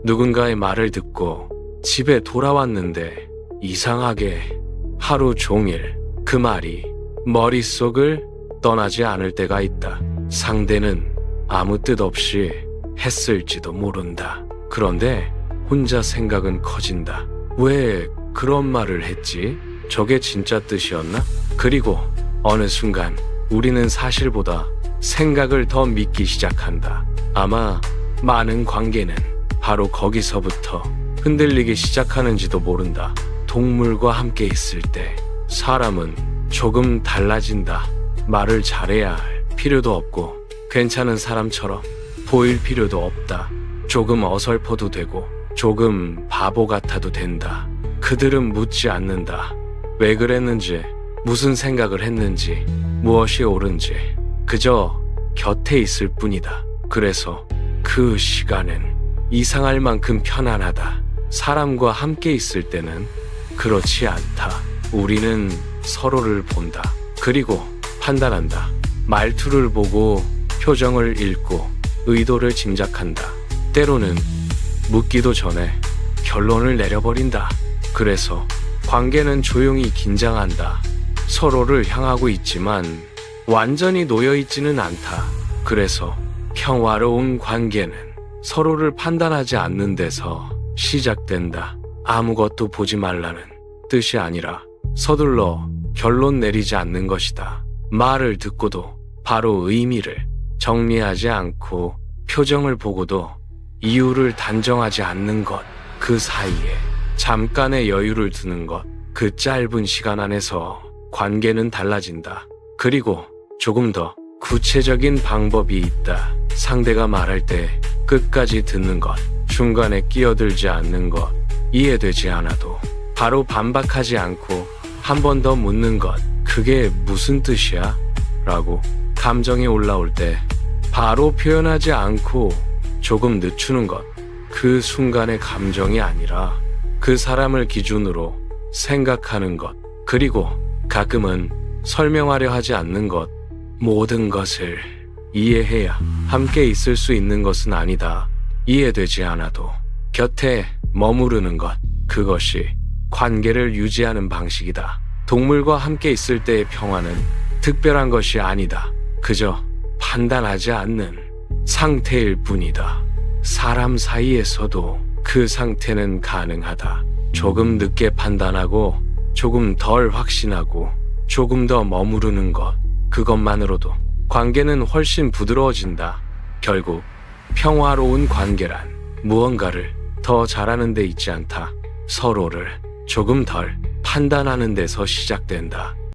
누군가의 말을 듣고 집에 돌아왔는데 이상하게 하루 종일 그 말이 머릿속을 떠나지 않을 때가 있다. 상대는 아무 뜻 없이 했을지도 모른다. 그런데 혼자 생각은 커진다. 왜 그런 말을 했지? 저게 진짜 뜻이었나? 그리고 어느 순간 우리는 사실보다 생각을 더 믿기 시작한다. 아마 많은 관계는 바로 거기서부터 흔들리기 시작하는지도 모른다. 동물과 함께 있을 때 사람은 조금 달라진다. 말을 잘해야 할 필요도 없고 괜찮은 사람처럼 보일 필요도 없다. 조금 어설퍼도 되고 조금 바보 같아도 된다. 그들은 묻지 않는다. 왜 그랬는지, 무슨 생각을 했는지, 무엇이 옳은지 그저 곁에 있을 뿐이다. 그래서 그 시간은 이상할 만큼 편안하다. 사람과 함께 있을 때는 그렇지 않다. 우리는 서로를 본다. 그리고 판단한다. 말투를 보고 표정을 읽고 의도를 짐작한다. 때로는 묻기도 전에 결론을 내려버린다. 그래서 관계는 조용히 긴장한다. 서로를 향하고 있지만 완전히 놓여있지는 않다. 그래서 평화로운 관계는 서로를 판단하지 않는 데서 시작된다. 아무것도 보지 말라는 뜻이 아니라 서둘러 결론 내리지 않는 것이다. 말을 듣고도 바로 의미를 정리하지 않고 표정을 보고도 이유를 단정하지 않는 것, 그 사이에 잠깐의 여유를 두는 것, 그 짧은 시간 안에서 관계는 달라진다. 그리고 조금 더 구체적인 방법이 있다. 상대가 말할 때 끝까지 듣는 것, 중간에 끼어들지 않는 것, 이해되지 않아도 바로 반박하지 않고 한 번 더 묻는 것, 그게 무슨 뜻이야? 라고 감정이 올라올 때 바로 표현하지 않고 조금 늦추는 것, 그 순간의 감정이 아니라 그 사람을 기준으로 생각하는 것, 그리고 가끔은 설명하려 하지 않는 것, 모든 것을 이해해야 함께 있을 수 있는 것은 아니다. 이해되지 않아도 곁에 머무르는 것, 그것이 관계를 유지하는 방식이다. 동물과 함께 있을 때의 평화는 특별한 것이 아니다. 그저 판단하지 않는 상태일 뿐이다. 사람 사이에서도 그 상태는 가능하다. 조금 늦게 판단하고 조금 덜 확신하고 조금 더 머무르는 것, 그것만으로도 관계는 훨씬 부드러워진다. 결국 평화로운 관계란 무언가를 더 잘하는 데 있지 않다. 서로를 조금 덜 판단하는 데서 시작된다.